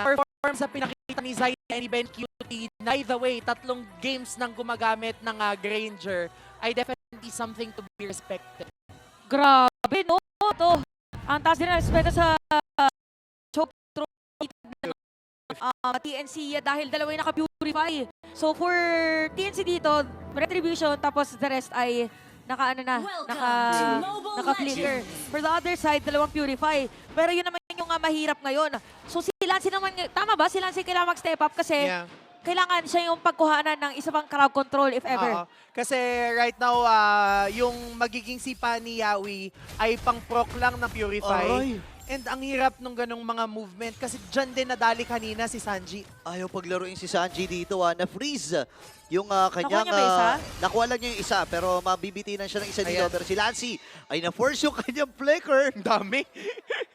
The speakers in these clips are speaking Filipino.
performance na pinakita ni Zay and Ben Cutie. By the way, 3 games nang gumagamit ng Granger ay definitely something to be respected. Grabe, no? To. Ang taas din na respeto sa TNC dahil dalawa yung naka-purify. So for TNC dito, retribution, tapos the rest ay naka-flicker. For the other side, dalawang purify. Pero yun naman yung mahirap ngayon. So si Lancy naman, tama ba? Si Lancy kailangan mag-step up kasi kailangan siya yung pagkuhanan ng isa pang crowd control if ever. Kasi right now, yung magiging sipa ni Yawi ay pang-proc lang ng Purify. And ang hirap nung ganong mga movement kasi dyan din nadali kanina si Sanji. Ayaw paglaruin si Sanji dito, na-freeze yung kanyang... Nakuha niya ba isa? Nakuha lang niya yung isa, pero mabibitinan siya ng isa dito. Ayan. Pero si Lancy ay na-force yung kanyang flicker. Ang dami.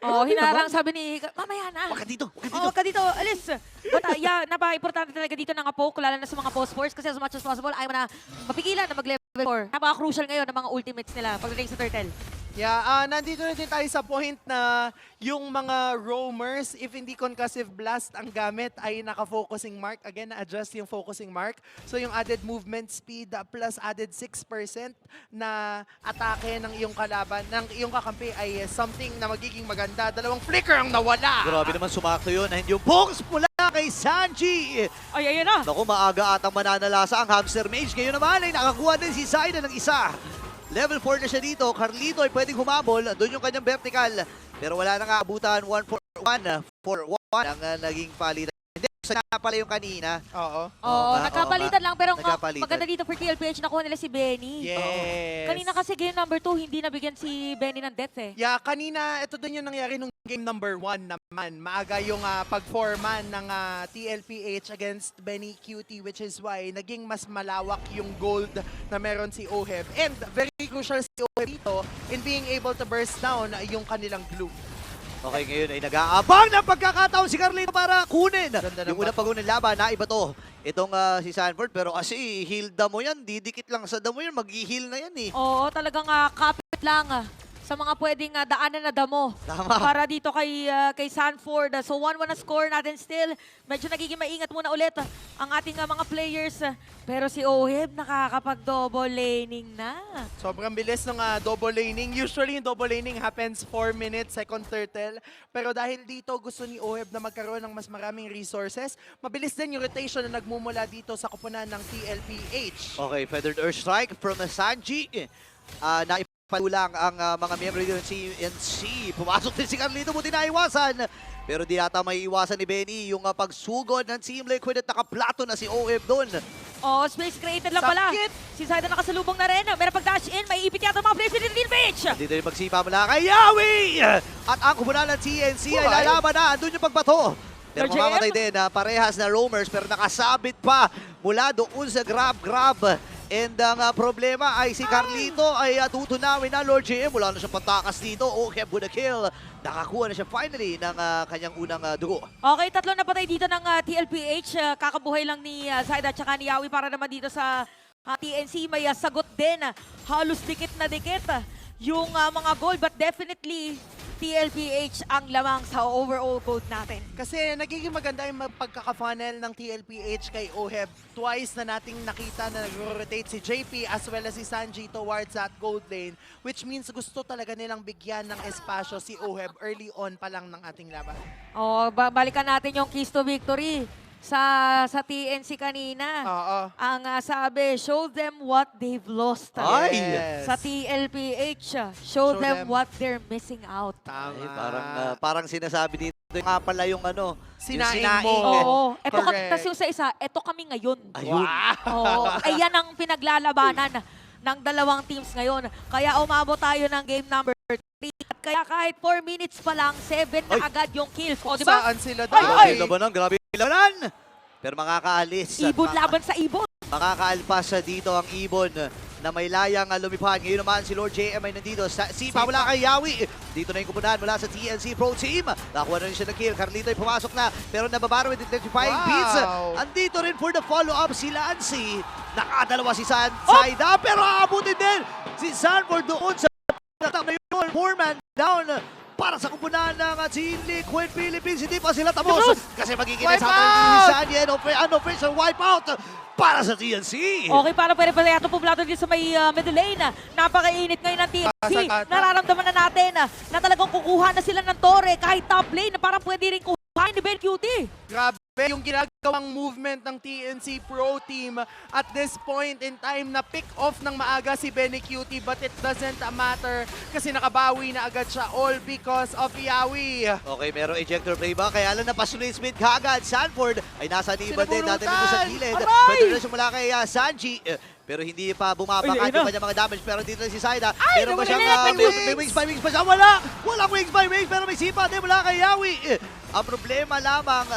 Hinarang sabi ni, mamaya na. Wag ka dito, wag ka dito. Oo, wag ka dito, alis. But napaka-importante talaga dito ng poke, lalo na sa mga post-force kasi as much as possible, ayaw mo na mapigilan na mag-level 4. Napaka-crucial ngayon ng mga ultimates nila pagdating sa Turtle. Yeah, nandito na din tayo sa point na yung mga roamers, if hindi concussive blast ang gamit, ay naka-focusing mark. Again, na-adjust yung focusing mark. So yung added movement speed plus added 6% na atake ng iyong kalaban, ng iyong kakampi ay something na magiging maganda. 2 flicker ang nawala! Grabe naman sumakto yun. And yung box pula kay Sanji. Ay, ayun na! Naku, maaga atang mananalasa ang Hamster Mage. Ngayon naman ay nakakuha din si Zaida ng isa. Level 4 na siya dito. Carlito ay pwedeng humabol. Doon yung kanyang vertical. Pero wala na nga abutan. 1-4-1. 4-1 ang naging palitan. Hindi, sana pala yung kanina. Oo. Oo, nagkapalitan lang. Pero Nagkapalitan. maganda dito for TLPH, nakuha nila si Benny. Yes. Kanina kasi game number 2, hindi nabigyan si Benny ng death eh. Yeah, kanina, ito din yung nangyari nung game number 1 naman. Maaga yung pag-forman ng TLPH against Benny Cutie, which is why naging mas malawak yung gold na meron si Oheb. And very crucial si Oheb dito in being able to burst down yung kanilang glue. Okay, ngayon ay nag-aabang ng pagkakataon si Carlito para kunin. Yung unang pagunin laban, naiba to. Itong si Sanford, pero kasi heal damo yan, didikit lang sa damo yan, mag-heal na yan eh. Oo, talagang kapit lang sa mga pwedeng daanan na damo. Tama. Para dito kay Sanford. So 1-1 na score natin still. Medyo nagiging maingat muna ulit ang ating mga players. Pero si Oheb nakakapag-double laning na. Sobrang bilis ng double laning. Usually yung double laning happens 4 minutes, second turtle. Pero dahil dito gusto ni Oheb na magkaroon ng mas maraming resources, mabilis din yung rotation na nagmumula dito sa kupunan ng TLPH. Okay, Feathered Earth Strike from Sanji. Patulang ang mga miyembro ng CNC. Pumasok din si Carlito, buti na iwasan. Pero di yata may iwasan ni Benny yung pagsugod ng Team Liquid at nakaplato na si OF doon. Oh, space created lang pala. Si Zaida nakasalubong na rin. Meron pag-dash in, may ipit yata mga players ni Team Pitch. Dito yung magsipa mula kay Yawi! At ang kupunan ng TNC ay lalaban na. Andun yung pagbato. Pero mamamatay din parehas na roamers pero nakasabit pa mula doon sa grab. And ang problema ay si Carlito ay tutunawin na Lord JM. Wala na siya patakas dito. Okay, with a kill. Nakakuha na siya finally ng kanyang unang dugo. Okay, 3 na patay dito ng TLPH. Kakabuhay lang ni Zaida at saka ni Yawi para naman dito sa TNC. May sagot din. Halos dikit na dikit yung mga goal. But definitely, TLPH ang lamang sa overall gold natin. Kasi nagiging maganda yung pagkaka-funnel ng TLPH kay Oheb. Twice na nating nakita na nag-rotate si JP as well as si Sanji towards that gold lane, which means gusto talaga nilang bigyan ng espasyo si Oheb early on pa lang ng ating laban. Oh, balikan natin yung keys to victory sa TNC kanina. Oo. Ang sabi, show them what they've lost. Ay! Yes. Sa TLPH, show them what they're missing out. Tama. Parang sinasabi dito nga pala yung Sinaing yung mo. Oo. Eto Correct. kasi yung sa isa, eto kami ngayon. Ayun. Oo. Ayan ang pinaglalabanan ng dalawang teams ngayon. Kaya umabot tayo ng game number 3. At kaya kahit 4 minutes pa lang, 7 na agad yung kills. O, diba? Saan sila Ay, dahil? ay! Labanan, grabe yung labanan! Pero makakaalis. Ibon laban sa ibon. Makakaalpas dito ang Ibon na may layang lumipad. Ngayon naman si Lord JM ay nandito. Sipa mula kay Yawi. Dito na yung kupunan mula sa TNC Pro Team. Nakuha na rin siya ng kill. Carlito ay pumasok na. Pero nababaro with identifying beats. Andito rin for the follow-up si Lancy. Nakadalawa si Zaida. Pero aabutin din si Sanford doon sa tatak na yun. 4-man down. para sa kupunan ng Team Liquid Philippines. Hindi pa sila tapos Cruz! kasi magiging Wipe sa out! Sanyen. Unofficial wipeout para sa TNC. Okay, para pala itong publado din sa may middle lane. Napakainit ngayon ng TNC. Pasagata. Nararamdaman na natin na talagang kukuha na sila ng torre kahit top lane na parang pwede rin kuha ni Ben Cutie. Grabe yung ginagawang movement ng TNC Pro Team at this point in time na pick off ng maaga si Benny Cutie, but it doesn't matter kasi nakabawi na agad siya all because of Yawi. Okay, merong ejector play ba? Kaya lang napasulit mid kagad. Sanford ay nasa niban din. Natin dito sa gilid. Aray! Pwede na mula kay Sanji. Pero hindi pa bumabakat Ay, yung ayun kanyang mga damage. Pero dito na si Saida. Ay, Meron ba nawala siyang na yung may wings by wings pa siya? Wala! Walang wings by wings pero may sipa din mula kay Yawi. Ang problema lamang,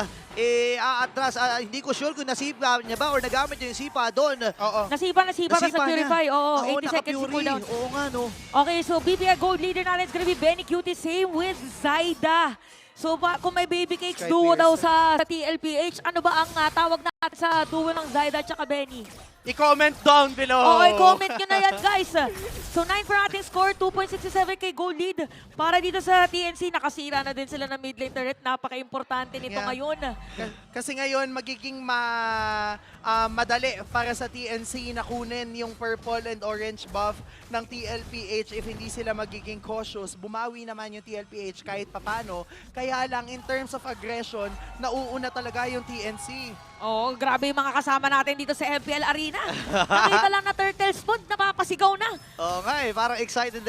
aatras. Hindi ko sure kung nasipa niya ba or nagamit niya yung sipa doon. Oo. Nasipa sa Nasipa Purify. niya. Oo, Oo, 80 seconds naka-Fury. cooldown. Oo nga, no. Okay, so BPI Gold leader natin is gonna be Benny Cutie, same with Zaida. So kung may baby cakes Sky duo Pierce. daw sa TLPH, ano ba ang tawag natin sa duo ng Zaida at saka Benny? I-comment down below. Okay, comment nyo na yan, guys. So 9 for ating score, 2.67 kay goal lead. Para dito sa TNC, nakasira na din sila ng mid lane turret. Napaka-importante nito Yeah. ngayon. Kasi ngayon magiging madali para sa TNC na kunin yung purple and orange buff ng TLPH if hindi sila magiging cautious. Bumawi naman yung TLPH kahit papano. Kaya lang in terms of aggression, nauuna talaga yung TNC. Oo, grabe yung mga kasama natin dito sa MPL Arena. Nakita lang na turtle spawn, napapasigaw na. Oo nga parang excited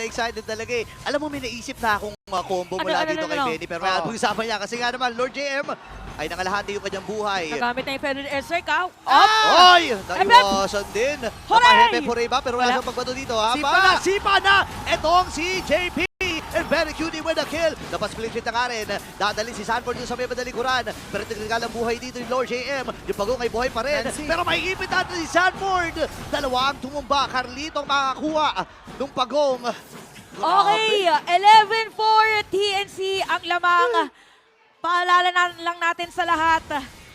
talaga eh. Alam mo, may naisip na akong combo mula dito kay Benny, pero may pag-usapan niya kasi nga naman, Lord JM ay nangalahati yung kanyang buhay. Nagamit na yung Feather Airstrike, ha? Ay! Naiwasan din. Hooray! Nakahepe for ba? Pero wala Wala. siyang pagbato dito ha. Sipa na! Sipa na! Etong si JP! And very cutie with a kill. Dapat split hit na nga rin. Dadalhin si Sanford dun sa may madalikuran. Pero tignan ang buhay dito ni Lord JM. Yung pagong ay buhay pa rin. Nancy. Pero may ipit natin si Sanford. Dalawang tumumba. Carlito makakuha nung pagong. Okay, 11 for TNC ang lamang. Paalala lang natin sa lahat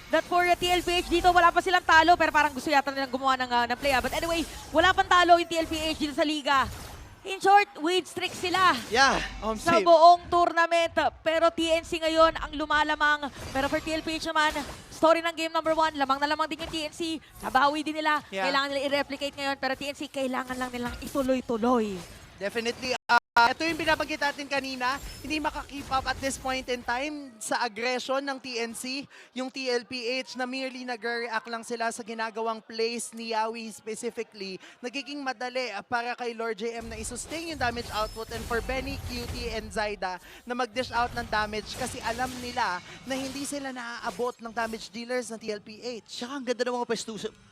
that for TLPH dito wala pa silang talo pero parang gusto yata nilang gumawa ng play. But anyway, wala pang talo yung TLPH dito sa liga. In short, win streak sila Yeah. sa buong tournament. Pero TNC ngayon ang lumalamang. Pero for TLPH naman, story ng game number 1, lamang na lamang din yung TNC. Nabawi din nila. Yeah. Kailangan nila i-replicate ngayon. Pero TNC, kailangan lang nilang ituloy-tuloy. Definitely. Ito yung binabanggit natin kanina, hindi makakip up at this point in time sa aggression ng TNC. Yung TLPH na merely nag-react lang sila sa ginagawang plays ni Yawi specifically. Nagiging madali para kay Lord JM na isustain yung damage output and for Benny, Cutie, and Zaida na mag-dish out ng damage kasi alam nila na hindi sila naaabot ng damage dealers ng TLPH. Tsaka ang ganda ng mga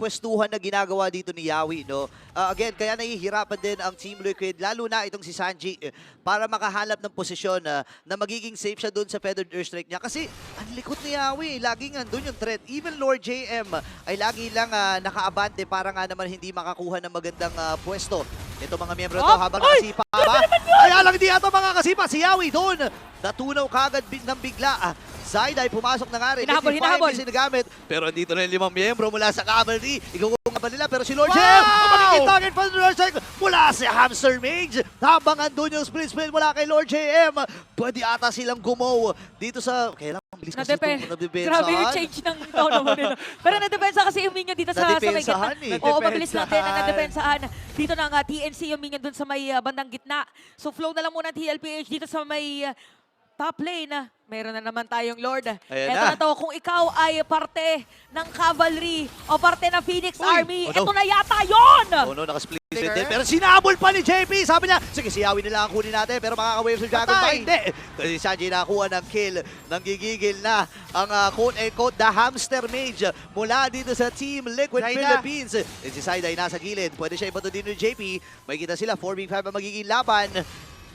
pwestuhan na ginagawa dito ni Yawi, no? Again, kaya nahihirapan din ang Team Liquid, lalo na itong si Sanji, para makahanap ng posisyon na magiging safe siya doon sa feathered airstrike niya. Kasi ang likot ni Yawi, laging andun yung threat. Even Lord JM ay lagi lang nakaabante para nga naman hindi makakuha ng magandang pwesto. Ito mga miyembro to habang nakasipa ba? Ay, alang di ata mga kasipa. Si Yawi doon. Natunaw kagad ng bigla. Zaida ay pumasok na nga rin. Hinahabol. Sinagamit. Pero andito na yung 5 miyembro mula sa cavalry. Igugunga pa nila. Pero si Lord Wow! JM, ang magiging target pa ng Lord JM mula si Hamster Mage. Habang andun yung split mula kay Lord JM. Pwede ata silang gumaw dito sa... Kailangan bilis kasi itong nabibensahan. Grabe yung change ng tono mo nila. Pero nadepensa kasi yung minion dito sa may Nadepensahan gitna. eh. Oo, mabilis lang din na Nadepensahan. nadepensahan. Dito ng TNC yung minion dun sa may bandang gitna. So flow na lang muna ng TLPH dito sa may top lane. Meron na naman tayong Lord. Ayan Eto na. na to, kung ikaw ay parte ng cavalry o parte ng Phoenix Army, oh no. eto na yata yun! Oh no, nakasplit Sticker. din. Pero sinabol pa ni JP. Sabi niya, sige, si Yawi nila ang kunin natin. Pero makaka-wave sa Dragon Patay. ba? Hindi. Kasi si Sanji nakakuha ng kill. Nanggigigil na ang quote-unquote the Hamster Mage mula dito sa Team Liquid Zaida. Philippines. And si Zaida ay nasa gilid. Pwede siya ibato din ni JP. May kita sila, 4v5 ang magiging laban.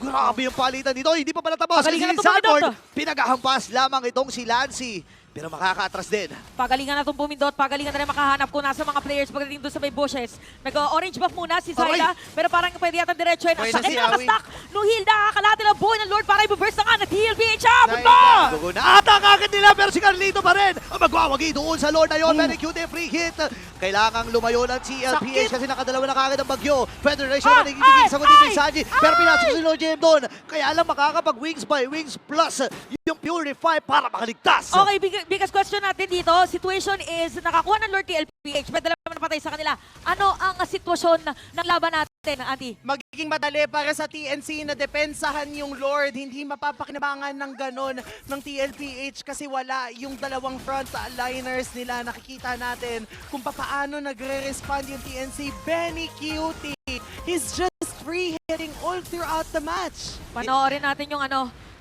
Grabe yung palitan dito. Hindi pa pala tapos. Pagalingan Si na tumindot. Sanford, pinagahampas lamang itong si Lancy. Pero makaka-atras din. Pagalingan na itong pumindot, pagalingan na rin makahanap ko nasa mga players pagdating doon sa may bushes. Nag-orange buff muna si Zaida, pero parang pwede yata diretso yun. Ang Pwede sakit si na Yawi. nakastack. No heal, nakakalati ng buhay ng Lord para i-burst na nga na TLPH. Zaida. Punta! Gugo na ata kagad nila pero si Carlito pa rin. rin ang magwawagi doon sa Lord na yun. Very cute free hit. Kailangang lumayo ng TLPH kasi nakadalawa na kagad ang bagyo. Federation naman nagiging sagot dito yung Sanji. Pero pinasok si Lord JM doon. Kaya lang makakapag-wings by wings plus yung Purify para makaligtas. Okay, biggest question natin dito. Situation is, nakakuha ng Lord TLPH, may dalawa napatay sa kanila. Ano ang sitwasyon ng laban natin, Auntie? Magiging madali para sa TNC na depensahan yung Lord. Hindi mapapakinabangan ng ganon ng TLPH kasi wala yung dalawang front liners nila. Nakikita natin kung paano nagre-respond yung TNC. Benny Cutie, he's just free hitting all throughout the match. Panoorin natin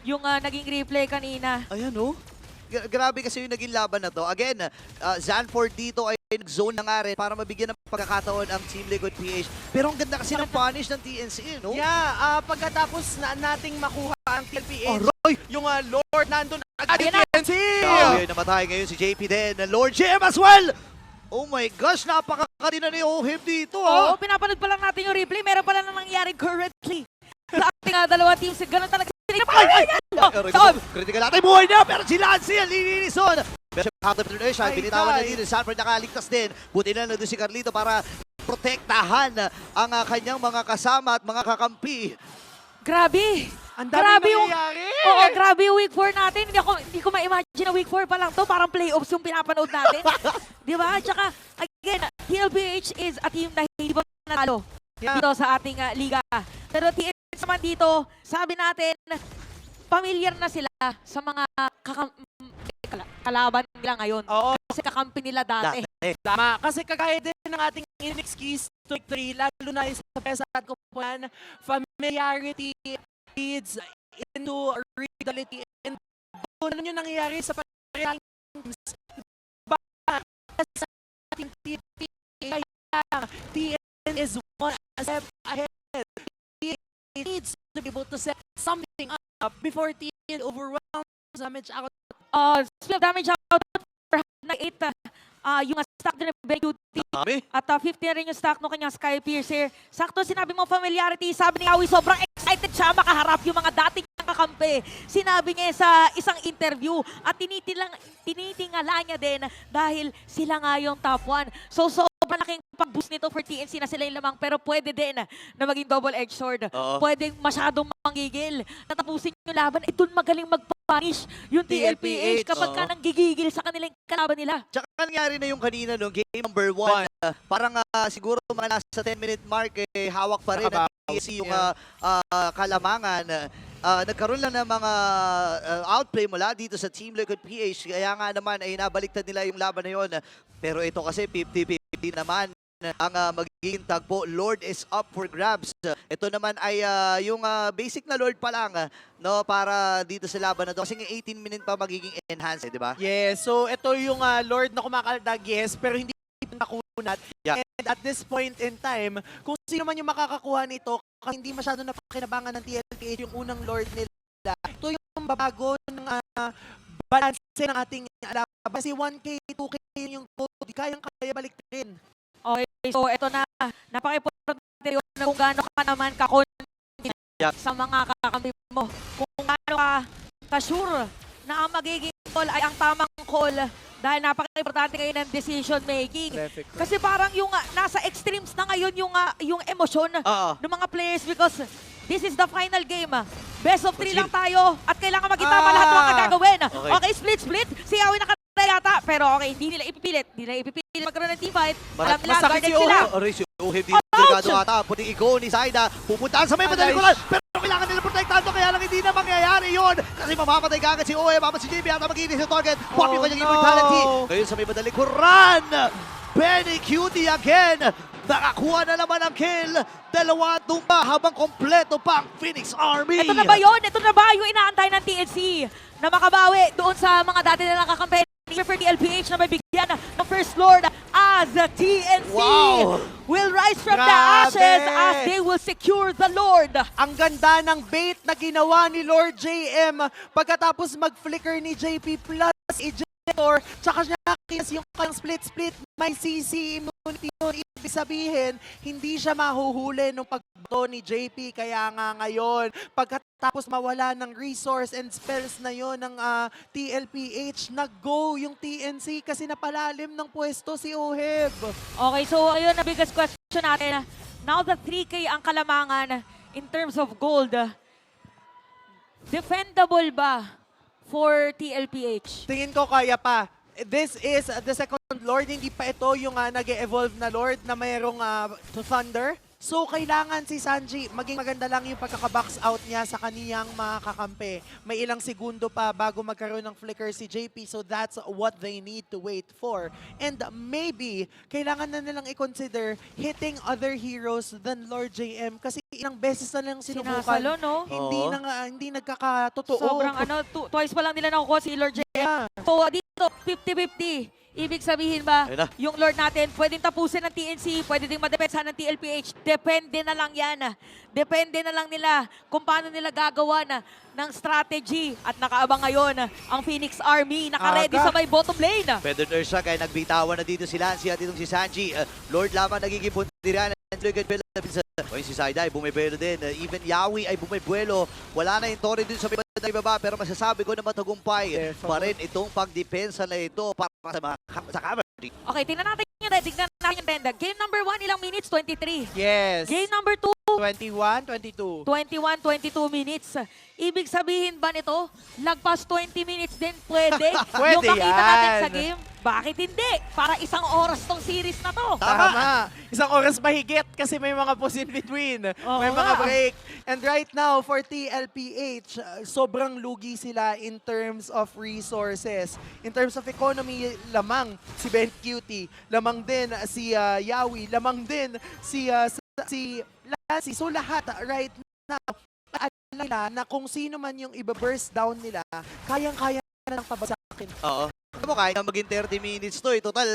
yung naging replay kanina. Ayan oh. Grabe kasi yung naging laban na to. Again, Zanford dito ay nag-zone na nga rin para mabigyan ng pagkakataon ang Team Liquid PH. Pero ang ganda kasi ng punish ng TNC, no? Yeah, pagkatapos na nating makuha ang TLPH, Aray! yung Lord nandun agad yung Ayan na. TNC! Grabe, namatay ngayon si JP din. Lord JM as well! Oh my gosh, napakakarina ni Ohim dito, Oo, ah! pinapanood pa lang natin yung replay. Meron pala nang nangyari currently. Sa ating dalawang teams, ganun talaga. Critical natin buhay niya, pero si Lancy ang linison. Pero siya counter penetration, Ay, binitawan na tay. dito. Sanford nakaligtas din. Buti na nandun si Carlito para protektahan ang kanyang mga kasama at mga kakampi. Grabe! Ang dami Grabe yung- nangyayari! Oo, grabe yung week 4 natin. Hindi ko ma-imagine na week 4 pa lang to. Parang playoffs yung pinapanood natin. Di ba? Tsaka, again, TLPH is a team na hindi pa nanalo Yeah. dito sa ating liga. Pero TLPH naman dito, sabi natin, familiar na sila sa mga kalaban nila ngayon. Oo, Kasi kakampi nila dati. tama. Kasi kagaya din ng ating Inix keys to victory, lalo na sa pesa at kupunan, familiarity leads into reality. And doon yung nangyayari sa parehang teams. Sa ating TNT, kaya TN is one step ahead. TN needs to be able to set something up before TN overwhelms damage out. Split damage out na 8. Yung stack din ng Benny Cutie. Dami. At 15 na rin yung stack ng kanyang Sky Piercer. Sakto sinabi mo familiarity, sabi ni Awi sobrang excited siya makaharap yung mga dating niyang kakampi. Sinabi niya sa isang interview at tinitingala niya din dahil sila nga yung top 1. So sobrang laking pag-boost nito for TNC na sila yung lamang pero pwede din na maging double-edged sword. Oo. Pwedeng masyadong manggigil. Natapusin yung laban, doon magaling mag-punish yung TLPH kapag ka Oo. nang gigigil sa kanilang kalaban nila. Tsaka nangyari na yung kanina no, game number 1. Parang siguro mga nasa 10-minute mark hawak pa rin ng TNC yung kalamangan. Nagkaroon lang ng mga outplay mula dito sa Team Liquid PH. Kaya nga naman ay nabaliktad nila yung laban na yun. Pero ito kasi 50-50 naman ang magiging tagpo. Lord is up for grabs. Ito naman ay yung basic na Lord pa lang no, para dito sa laban na to. Kasi 18-minute pa magiging enhanced, di ba? Yes, so ito yung Lord na kumakaldag, yes, pero hindi nakunat. Yeah. And at this point in time, kung sino man yung makakakuha nito, kasi hindi masyado napakinabangan ng TLPH yung unang Lord nila. Ito yung babago ng balance ng ating laban. Kasi 1K, 2K yung code, kayang-kaya balik rin. Okay, so ito na, napaka-importante yun na kung gaano ka naman ka-confident sa mga kakampi mo. Kung gaano ka sure na ang magiging call ay ang tamang call dahil napaka-importante ngayon ng decision making. Kasi parang yung nasa extremes na ngayon yung emosyon Oo. ng mga players because this is the final game. Best of 3 lang tayo at kailangan magitama lahat ng mga gagawin. Okay. Okay, split. Si Yawi nakataya yata, pero okay, hindi nila ipipilit. Hindi nila ipipilit magkaroon ng team fight. Alam nila, masakit guarded si sila. Aray, si Ohim dito delikado ata. Puting ikaw ni Zaida. Pupuntaan sa may madali ko lang. Pero kailangan nila protektado kaya lang hindi na mangyayari yun. Kasi mamamatay ka agad si Ohim. Mama si JB ata mag-inis sa target. Pop yung kanyang immortality. Ngayon sa may madali ko. Run! Benny Cutie again. Nakakuha na naman ang kill. Dalawa tumba habang kompleto pa ang Phoenix Army. Ito na ba yun? Ito na ba yung inaantay ng TNC na makabawi doon sa mga dati na nakakampi for TLPH na may bigyan ng First Lord as the TNC Wow! will rise from the Grabe! ashes as they will secure the Lord. Ang ganda ng bait na ginawa ni Lord JM pagkatapos mag-flicker ni JP plus eject Or tsaka siya nakakis yung kanyang split-split, may CC immunity yun. Ibig sabihin, hindi siya mahuhuli nung pagbato ni JP. Kaya nga ngayon, pagkatapos mawala ng resource and spells na yon ng TLPH, nag-go yung TNC kasi napalalim ng pwesto si Oheb. Okay, so ayun na biggest question natin. Now that 3K ang kalamangan in terms of gold, defendable ba for TLPH? Tingin ko kaya pa. This is the second Lord, hindi pa ito yung nag-evolve na Lord na mayroong Thunder. So, kailangan si Sanji, maging maganda lang yung pagkaka-box out niya sa kaniyang mga kakampi. May ilang segundo pa bago magkaroon ng flicker si JP, so that's what they need to wait for. And maybe, kailangan na nilang i-consider hitting other heroes than Lord JM kasi ilang beses na lang sinubukan. Sinasalo, no? Hindi nagkakatotoo. Sobrang twice pa lang nila nakukuha si Lord JM. Yeah. So dito, 50-50. Ibig sabihin ba, Ayun na. yung Lord natin, pwedeng tapusin ng TNC, pwede ding madepensa ng TLPH. Depende na lang yan. Depende na lang nila kung paano nila gagawa ng strategy. At nakaabang ngayon ang Phoenix Army. Nakaready Aga. sa may bottom lane. Feather Nurse kaya nagbitawan na dito si Lancy at itong si Sanji. Lord lamang nagiging puntiran. O si Saida ay bumibelo din. Even Yawi ay bumibuelo. Wala na yung Torre dun sa ibaba pero masasabi ko na matagumpay pa rin itong pagdepensa na ito para sa camera. Okay, tingnan natin yung tenda. Game number 1, ilang minutes? 23. Yes. Game number 2, 21, 22. 21-22 minutes. Ibig sabihin ba nito, lagpas 20 minutes din pwede? Pwede yung makita natin yan. sa game, bakit hindi? Para isang oras tong series na to. Tama. Isang oras mahigit kasi may mga pause in between. Oo May mga nga. break. And right now, for TLPH, sobrang lugi sila in terms of resources. In terms of economy, lamang si Ben Cutie. Lamang din si Yawi. Lamang din si Lassie. So lahat right now, alam nila na kung sino man yung iba-burst down nila, kayang-kaya na ng pabagsakin. Oo. Alam mo, kahit na maging 30 minutes to, total,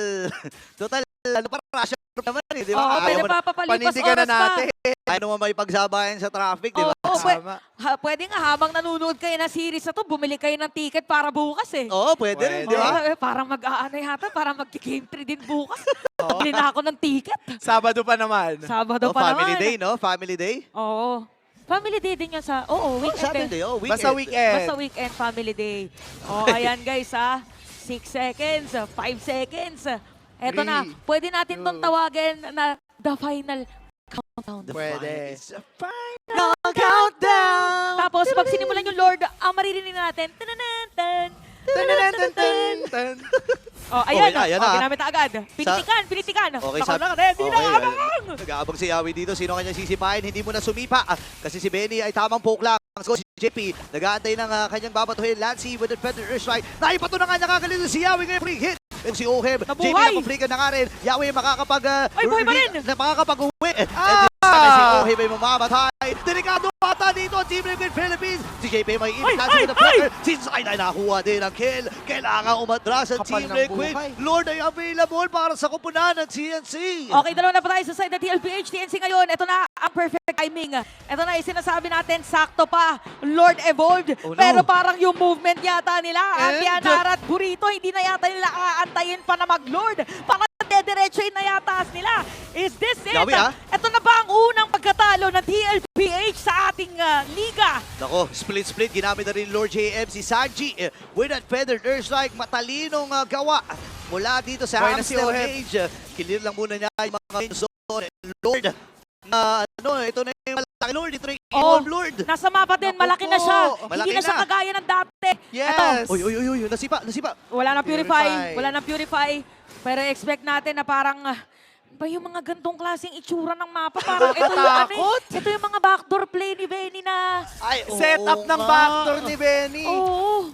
ano pa, rush hour naman eh, di ba? Oo, pwede pa papalipas Panindigan oras na natin. Ayaw naman may pagsabayan sa traffic, di ba? Oo, Tama. pwede nga habang nanonood kayo ng series na to, bumili kayo ng ticket para bukas eh. Oo, pwede rin, di Pwede. ba? Parang mag-aano yata, parang mag-game 3 din bukas. Bili na ako ng ticket. Sabado pa naman. Sabado Oh, pa family naman. day, no? Family day? Oo. Family day din yan sa, weekend. Saturday, weekend. Basta weekend. Basta weekend, family day. Ayan guys 6 seconds, 5 seconds. Eto na, 3, pwede natin tong 2. tawagin na the final countdown. Pwede. It's a fine. No countdown! Tapos pag sinimulan yung Lord, maririnig natin. Tananan, Tan-tan-tan-tan-tan. ayan ayan na. na. Ginamit na agad. Pinitikan. Okay, Ready na, okay, abang! nag-aabang si Yawi dito. Sino kanya sisipahin? Hindi mo na sumipa. Kasi si Benny ay tamang poke lang. So, si JP, nag-aantay ng kanyang babatuhin. Lancy with the Feather Earthstrike. Naipato na nga nakakalito si Yawi ngayon free hit. And si Oheb, JP Nabuhay! napuflikan na nga rin. Yawi makakapag... Ay, buhay pa rin! Makakapag-uwi. And si Oheb ay mamamatay. Delikado ata dito ang Team Liquid Philippines. Si JP may impact with the Feather. Si Saida nakuha din ang kill. Kailangan umatras ang Kapal Team ng Liquid. buhay. Lord ay available para sa kupunan ng CNC. Okay, dalawa na pa tayo sa side ng TLPH, TNC ngayon. Ito na ang perfect timing. Ito na yung sinasabi natin, sakto pa. Lord evolved. Oh, no. Pero parang yung movement yata nila, And- Antianara at Burrito, hindi na yata nila aantayin pa na mag-Lord. Parang dediretsuin na yata nila. Is this it? Yawi, Ito na ba ang unang pagkatalo ng TLPH sa ating liga? Nako, split-split. Ginamit na rin Lord JM si Sanji with that Feather Earthstrike. Matalinong gawa mula dito sa Buhay na si hamster Oheb. cage. Clear lang muna niya yung mga main zone. Lord, ito na yung malaki Lord. Ito na yung Evolve Lord. Nasa mapa din, Naku malaki na po. siya. Malaki Hindi na siya na. kagaya ng dati. Yes. Ito, Uy, nasipa. wala nang purify. Purify. Wala nang purify. Pero expect natin na parang ba yung mga gantong klaseng itsura ng mapa? Parang ito yung Nakakatakot. ito yung mga backdoor play ni Benny na Ay, Setup ng backdoor ni Benny. oo.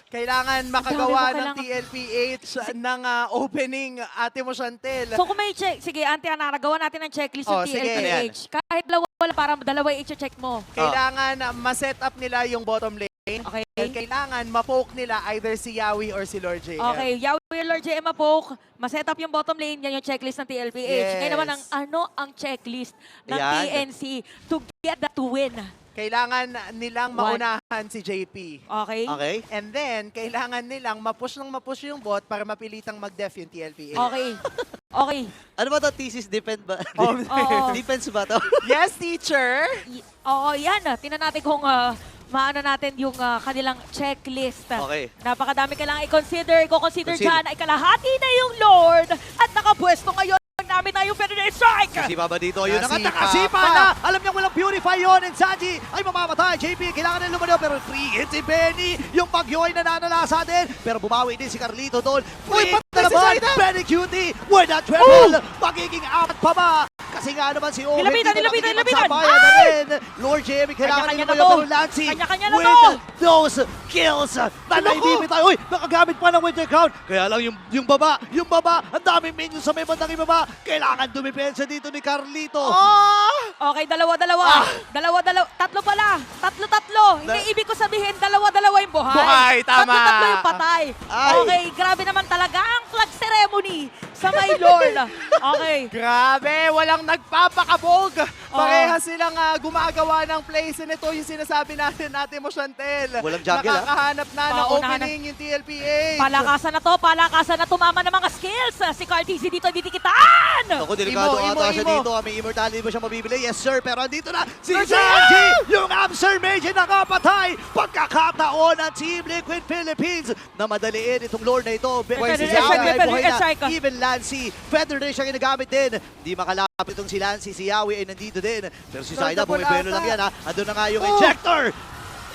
Kailangan makagawa Ang dami ng pa TLPH ng opening, Ate mo Chantel. So kung may check, sige Ante Anara, gawa natin ng checklist ng Oh, sige. TLPH. Kahit dalawa para dalawa i-check mo. Kailangan ma-set up nila yung bottom lane. Okay? And kailangan ma-poke nila either si Yawi or si Lord JM. Okay, Yawi Lord JM Poke, ma-set up yung bottom lane, yan yung checklist ng TLPH. Yes. Ngayon naman, ang checklist ng Ayan. TNC to get that to win? Kailangan nilang One. maunahan si JP. Okay? Okay? And then, kailangan nilang mapush yung bot para mapilitang mag-def yung TLPH. Okay. Okay. Ano ba to? Thesis defense ba? Oo. Defense ba to? Yes, teacher! Oo, yan. Tingnan natin kung maano natin yung kanilang checklist. Okay. Napakadami kailangan i-consider. Consider Consider. dyan ay kalahati na yung Lord at nakapwesto ngayon namin na yung Federal Strike. Sipa ba dito? Yun ang Nasipa nakasipa pa. na! Alam niya walang purify yun and Sanji ay mamamatay. JP, kailangan na lumano pero free hit si Benny. Yung Bagyo ay nananalasa din. Pero bumawi din si Carlito doon. Uy, Free hit patay na si naman. Zayda! Benny Cutie with a triple. Magiging apat pa ba? Kasi nga naman si Owen Nilapitan, dito nilapitan, magiging nilapitan. magsabayan na rin. Lord JB, kailangan Kanya-kanya nila na to. pero Lancy Kanya-kanya na with to. those kills na naibibitay. Uy, nakagamit pa ng Winter Crown. Kaya lang yung baba, ang daming minions sa may bandang ibaba. Kailangan dumipensa dito ni Carlito. Oh! Okay, dalawa-dalawa. Dalawa-dalawa. Tatlo pala. Tatlo-tatlo. Hindi ibig ko sabihin, dalawa-dalawa yung buhay. Buhay, tama. Tatlo-tatlo yung patay. Ay. Okay, grabe naman talaga ang flag ceremony sa may Lord. Okay. Grabe, walang nagpapakabog. Pareha silang gumagawa ng plays. And ito yung sinasabi natin mo, Chantel. Walang jungle, Nakakahanap na ng Unahan na. opening yung TLPH. Palakasan na tumama ng mga skills. Si Cartizzi dito ditikitaan. Ako, delikado Imo, ata siya imo. dito. May immortality ba siya mabibili? Yes, sir. Pero andito na si Lord Sanji! Yung Absur Mage nakapatay! Pagkakataon ng Team Liquid Philippines na madaliin itong Lord na ito. Buhay si Federal Yawi Strike, ay buhay Federal na. Strike. Even Lancy, Feather din siya ginagamit din. Di makalapit itong si Lancy, si Yawi ay nandito din. Pero si Lord, Zaida, double bumipelo ata. lang yan ha. Andun na nga yung Oh! ejector!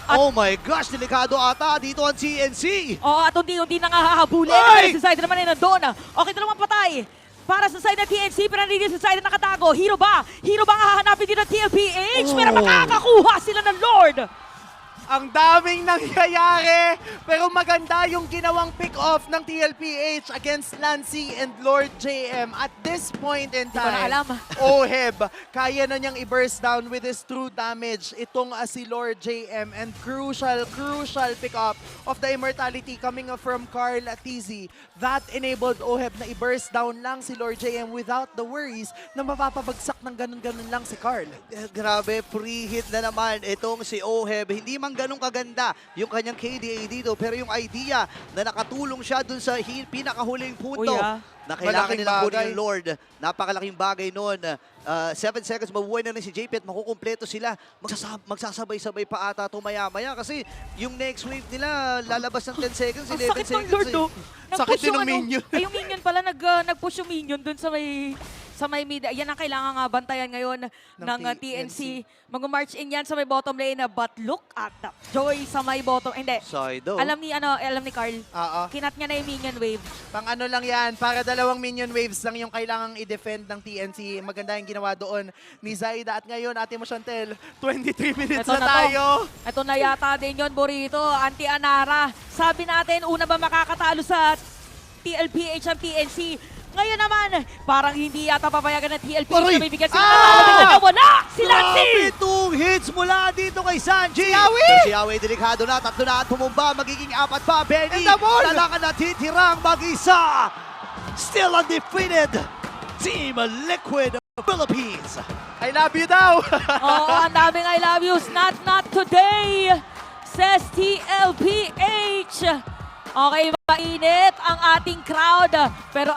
Oh my gosh, delikado ata dito ang CNC! Oo, at hindi na nga hahabulin. Ay! Si Zaida naman ay nandun. Okay, dalawang patay. Para sa side ng TNC, pero nandito sa side na nakatago. Hero ba? Hero ba ang hahanapin dito ng TLPH? Pero Oh. makakakuha sila ng Lord. Ang daming nangyayari, pero maganda yung ginawang pick-off ng TLPH against Lancy and Lord JM. At this point in Di ko na time, alam. Oheb, kaya na niyang i-burst down with his true damage itong si Lord JM, and crucial pick-up of the immortality coming from Carl Tizzy. That enabled Oheb na i-burst down lang si Lord JM without the worries na mapapabagsak ng ganun-ganun lang si Carl. Grabe, pre-hit na naman itong si Oheb. Hindi man ganun kaganda yung kanyang KDA dito, pero yung idea na nakatulong siya dun sa pinakahuling punto Uy, na kailangan malaking nilang kunin bagay. yung Lord. Napakalaking bagay nun. 7 seconds, mabuhay na rin si JP at makukumpleto sila. Magsasabay-sabay pa ata ito maya-maya kasi yung next wave nila lalabas ng 10 seconds, Ang 11 sakit ng seconds. Lord, eh. no? Sakit din ng Nag-push minion. Ay, yung minion pala, nag-push yung minion dun sa may mid. Yan ang kailangan nga bantayan ngayon ng TNC. Mag-march in yan sa may bottom lane. But look at that Joy sa may bottom. Hindi. Sido. Alam ni Carl. Oo. Kinat niya na yung minion wave. Pang ano lang yan, para dalawang minion waves lang yung kailangang i-defend ng TNC. Maganda yung ginawa doon ni Zaida. At ngayon, ate mo Chantel, 23 minutes Ito na na to. tayo. Ito na yata din yun, Burrito. Anti-Anara. Sabi natin, una ba makakatalo sa TLPH ang TNC? Ngayon naman, parang hindi yata papayagan ng TLPH Aray! na bibigyan sila ng talo. Wala! Si Lancy! Grabe itong hits mula dito kay Sanji. Si Yawi! Pero si Yawi delikado na. Tatlo na at pumumba. Magiging apat pa. Benny. And the ball! Kailangan na titirang mag-isa. Still undefeated. Team Liquid Philippines. I love you daw. Oo, ang daming I love yous. Not today, says TLPH. Okay, mainit ang ating crowd. Pero